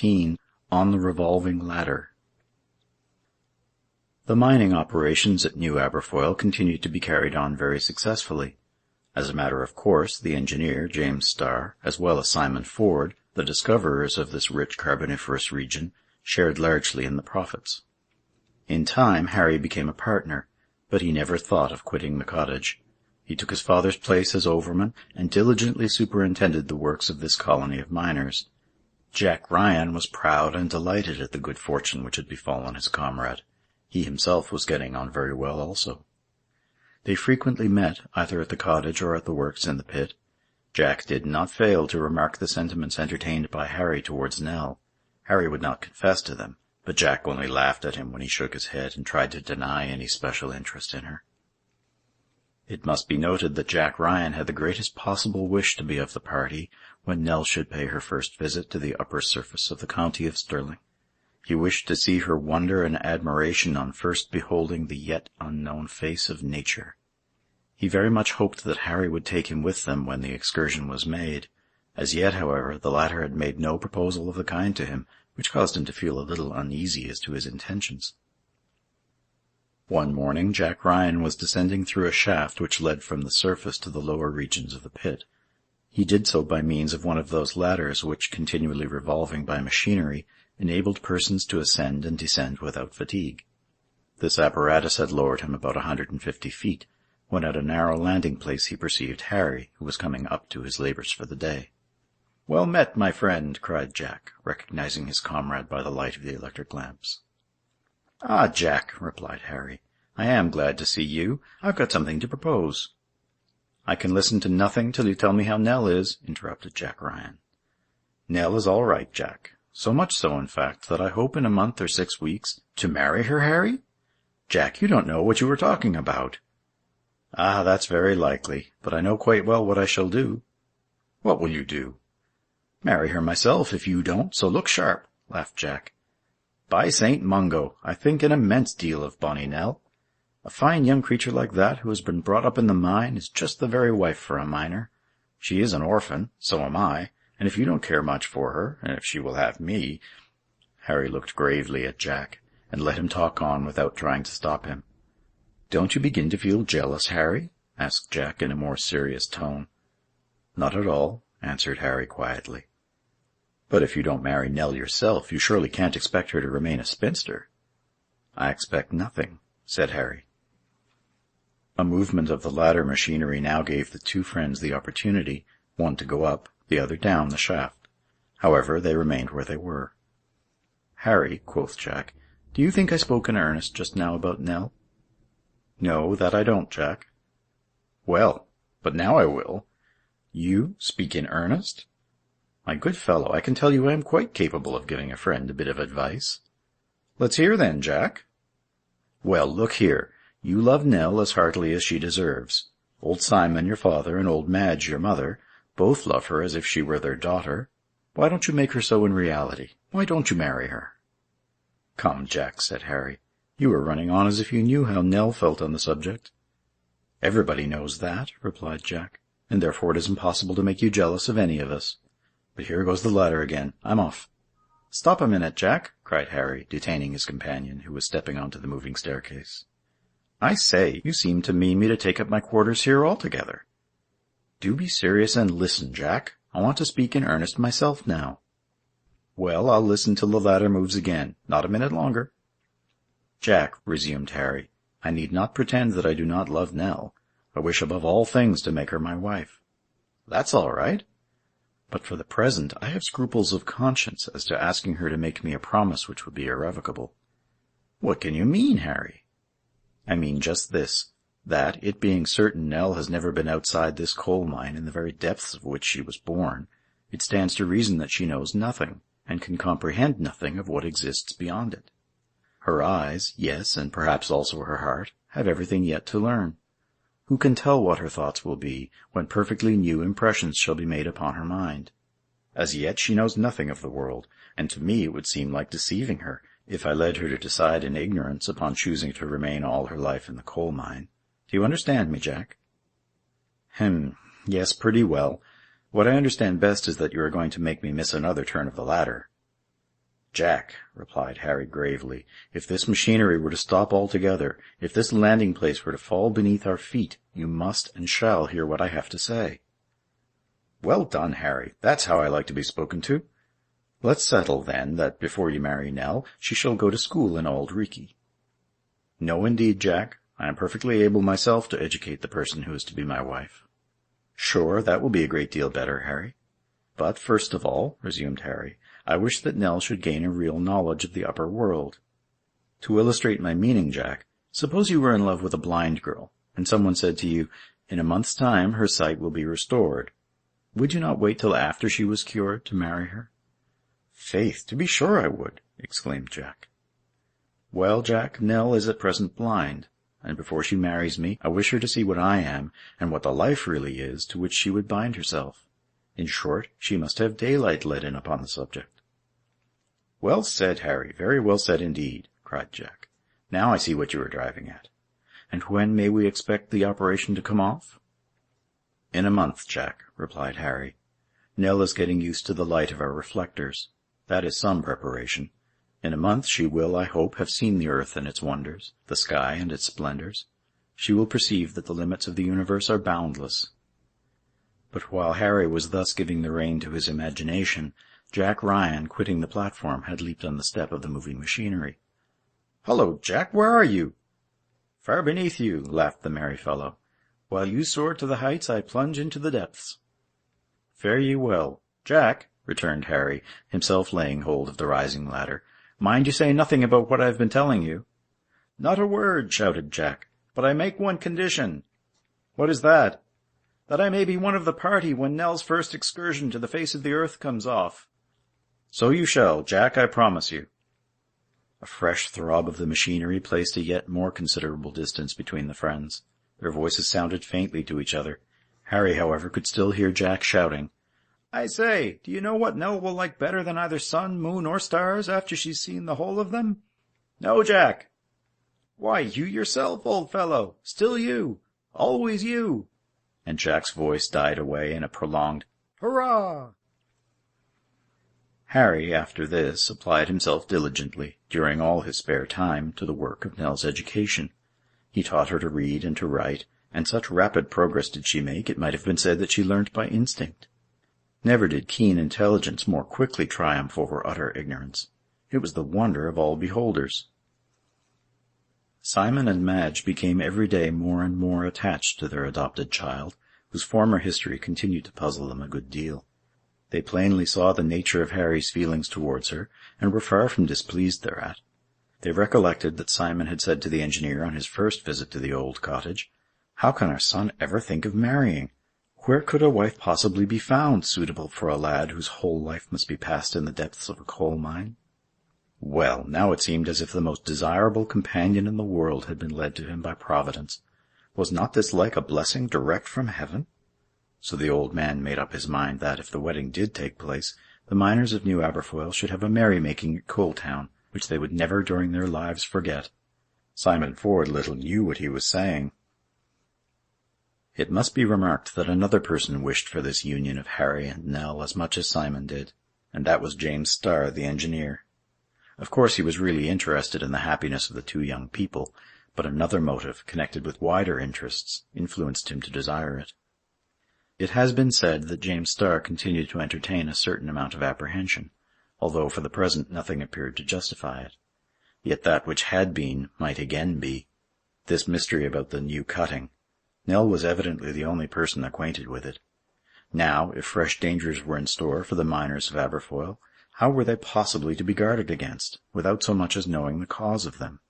16. On the Revolving Ladder. The mining operations at New Aberfoyle continued to be carried on very successfully. As a matter of course, the engineer, James Starr, as well as Simon Ford, the discoverers of this rich carboniferous region, shared largely in the profits. In time, Harry became a partner, but he never thought of quitting the cottage. He took his father's place as overman and diligently superintended the works of this colony of miners. Jack Ryan was proud and delighted at the good fortune which had befallen his comrade. He himself was getting on very well also. They frequently met, either at the cottage or at the works in the pit. Jack did not fail to remark the sentiments entertained by Harry towards Nell. Harry would not confess to them, but Jack only laughed at him when he shook his head and tried to deny any special interest in her. It must be noted that Jack Ryan had the greatest possible wish to be of the party when Nell should pay her first visit to the upper surface of the county of Stirling. He wished to see her wonder and admiration on first beholding the yet unknown face of nature. He very much hoped that Harry would take him with them when the excursion was made. As yet, however, the latter had made no proposal of the kind to him, which caused him to feel a little uneasy as to his intentions. One morning Jack Ryan was descending through a shaft which led from the surface to the lower regions of the pit. He did so by means of one of those ladders which, continually revolving by machinery, enabled persons to ascend and descend without fatigue. This apparatus had lowered him about 150 feet, when at a narrow landing place he perceived Harry, who was coming up to his labours for the day. "Well met, my friend," cried Jack, recognizing his comrade by the light of the electric lamps. "Ah, Jack," replied Harry, "I am glad to see you. I've got something to propose." "I can listen to nothing till you tell me how Nell is," interrupted Jack Ryan. "Nell is all right, Jack. So much so, in fact, that I hope in a month or 6 weeks—" "To marry her, Harry? Jack, you don't know what you are talking about." "Ah, that's very likely, but I know quite well what I shall do." "What will you do?" "Marry her myself, if you don't, so look sharp," laughed Jack. "By St. Mungo, I think an immense deal of bonny Nell. A fine young creature like that, who has been brought up in the mine, is just the very wife for a miner. She is an orphan, so am I, and if you don't care much for her, and if she will have me—" Harry looked gravely at Jack, and let him talk on without trying to stop him. "Don't you begin to feel jealous, Harry?" asked Jack in a more serious tone. "Not at all," answered Harry quietly. "But if you don't marry Nell yourself, you surely can't expect her to remain a spinster." "I expect nothing," said Harry. A movement of the ladder machinery now gave the two friends the opportunity, one to go up, the other down the shaft. However, they remained where they were. "Harry," quoth Jack, "do you think I spoke in earnest just now about Nell?" "No, that I don't, Jack." "Well, but now I will. You speak in earnest? My good fellow, I can tell you I am quite capable of giving a friend a bit of advice." "Let's hear then, Jack." "Well, look here. You love Nell as heartily as she deserves. Old Simon, your father, and old Madge, your mother, both love her as if she were their daughter. Why don't you make her so in reality? Why don't you marry her?" "Come, Jack," said Harry. "You are running on as if you knew how Nell felt on the subject." "Everybody knows that," replied Jack, "and therefore it is impossible to make you jealous of any of us. But here goes the ladder again. I'm off." "Stop a minute, Jack," cried Harry, detaining his companion, who was stepping onto the moving staircase. "I say, you seem to mean me to take up my quarters here altogether." "Do be serious and listen, Jack. I want to speak in earnest myself now." "Well, I'll listen till the ladder moves again. Not a minute longer." "Jack," resumed Harry, "I need not pretend that I do not love Nell. I wish above all things to make her my wife." "That's all right." "But for the present I have scruples of conscience as to asking her to make me a promise which would be irrevocable." "What can you mean, Harry?" "I mean just this, that, it being certain Nell has never been outside this coal mine in the very depths of which she was born, it stands to reason that she knows nothing, and can comprehend nothing of what exists beyond it. Her eyes, yes, and perhaps also her heart, have everything yet to learn. Who can tell what her thoughts will be, when perfectly new impressions shall be made upon her mind? As yet she knows nothing of the world, and to me it would seem like deceiving her, if I led her to decide in ignorance upon choosing to remain all her life in the coal mine. Do you understand me, Jack?" Yes, pretty well. What I understand best is that you are going to make me miss another turn of the ladder." "Jack," replied Harry gravely, "if this machinery were to stop altogether, if this landing place were to fall beneath our feet, you must and shall hear what I have to say." "Well done, Harry. That's how I like to be spoken to. Let's settle, then, that before you marry Nell, she shall go to school in Auld Reekie." "No, indeed, Jack. I am perfectly able myself to educate the person who is to be my wife." "Sure, that will be a great deal better, Harry. But first of all," resumed Harry, "I wish that Nell should gain a real knowledge of the upper world. To illustrate my meaning, Jack, suppose you were in love with a blind girl, and someone said to you, 'In a month's time her sight will be restored.' Would you not wait till after she was cured to marry her?" "Faith, to be sure I would!" exclaimed Jack. "Well, Jack, Nell is at present blind, and before she marries me, I wish her to see what I am, and what the life really is to which she would bind herself. In short, she must have daylight let in upon the subject." "Well said, Harry, very well said indeed," cried Jack. "Now I see what you are driving at. And when may we expect the operation to come off?" "In a month, Jack," replied Harry. "Nell is getting used to the light of our reflectors. That is some preparation. In a month she will, I hope, have seen the earth and its wonders, the sky and its splendors. She will perceive that the limits of the universe are boundless." But while Harry was thus giving the rein to his imagination, Jack Ryan, quitting the platform, had leaped on the step of the moving machinery. "Hullo, Jack, where are you?" "Far beneath you," laughed the merry fellow. "While you soar to the heights, I plunge into the depths." "Fare ye well. Jack," returned Harry, himself laying hold of the rising ladder, "mind you say nothing about what I have been telling you." "Not a word," shouted Jack, "but I make one condition." "What is that?" "That I may be one of the party when Nell's first excursion to the face of the earth comes off." "So you shall, Jack, I promise you." A fresh throb of the machinery placed a yet more considerable distance between the friends. Their voices sounded faintly to each other. Harry, however, could still hear Jack shouting, "I say, do you know what Nell will like better than either sun, moon, or stars after she's seen the whole of them?" "No, Jack." "Why, you yourself, old fellow. Still you. Always you." And Jack's voice died away in a prolonged "Hurrah!" Harry, after this, applied himself diligently, during all his spare time, to the work of Nell's education. He taught her to read and to write, and such rapid progress did she make, it might have been said that she learnt by instinct. Never did keen intelligence more quickly triumph over utter ignorance. It was the wonder of all beholders. Simon and Madge became every day more and more attached to their adopted child, whose former history continued to puzzle them a good deal. They plainly saw the nature of Harry's feelings towards her, and were far from displeased thereat. They recollected that Simon had said to the engineer on his first visit to the old cottage, "How can our son ever think of marrying? Where could a wife possibly be found suitable for a lad whose whole life must be passed in the depths of a coal mine?" Well, now it seemed as if the most desirable companion in the world had been led to him by Providence. Was not this like a blessing direct from heaven? So the old man made up his mind that, if the wedding did take place, the miners of New Aberfoyle should have a merry-making at Coaltown, which they would never during their lives forget. Simon Ford little knew what he was saying. It must be remarked that another person wished for this union of Harry and Nell as much as Simon did, and that was James Starr, the engineer. Of course he was really interested in the happiness of the two young people, but another motive, connected with wider interests, influenced him to desire it. It has been said that James Starr continued to entertain a certain amount of apprehension, although for the present nothing appeared to justify it. Yet that which had been might again be. This mystery about the new cutting. Nell was evidently the only person acquainted with it. Now, if fresh dangers were in store for the miners of Aberfoyle, how were they possibly to be guarded against, without so much as knowing the cause of them?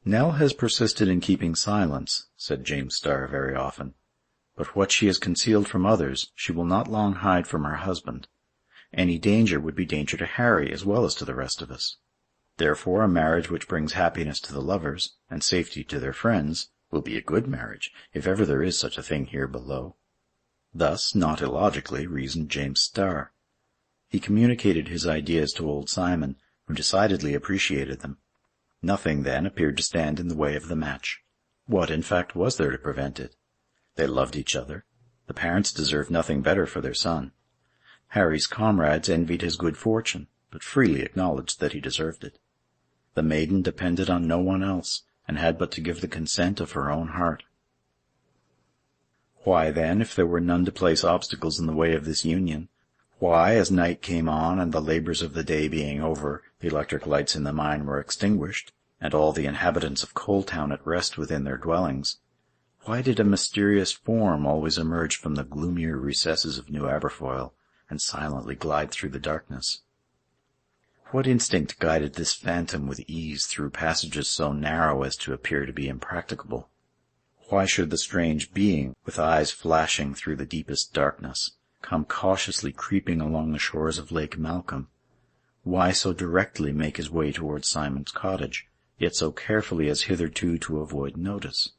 "Nell has persisted in keeping silence," said James Starr very often. "But what she has concealed from others, she will not long hide from her husband. Any danger would be danger to Harry as well as to the rest of us. Therefore, a marriage which brings happiness to the lovers, and safety to their friends, will be a good marriage, if ever there is such a thing here below." Thus, not illogically, reasoned James Starr. He communicated his ideas to old Simon, who decidedly appreciated them. Nothing, then, appeared to stand in the way of the match. What, in fact, was there to prevent it? They loved each other. The parents deserved nothing better for their son. Harry's comrades envied his good fortune. but freely acknowledged that he deserved it. The maiden depended on no one else, and had but to give the consent of her own heart. Why, then, if there were none to place obstacles in the way of this union, why, as night came on and the labours of the day being over, the electric lights in the mine were extinguished, and all the inhabitants of Coaltown at rest within their dwellings, why did a mysterious form always emerge from the gloomier recesses of New Aberfoyle, and silently glide through the darkness? What instinct guided this phantom with ease through passages so narrow as to appear to be impracticable? Why should the strange being, with eyes flashing through the deepest darkness, come cautiously creeping along the shores of Lake Malcolm? Why so directly make his way towards Simon's cottage, yet so carefully as hitherto to avoid notice?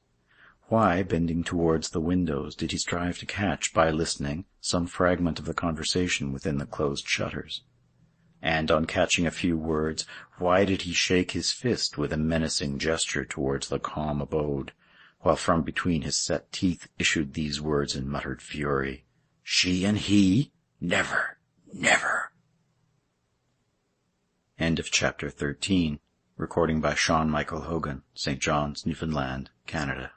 Why, bending towards the windows, did he strive to catch, by listening, some fragment of the conversation within the closed shutters? And, on catching a few words, why did he shake his fist with a menacing gesture towards the calm abode, while from between his set teeth issued these words in muttered fury, "She and he? Never, never!" End of chapter 13. Recording by Sean Michael Hogan, St. John's, Newfoundland, Canada.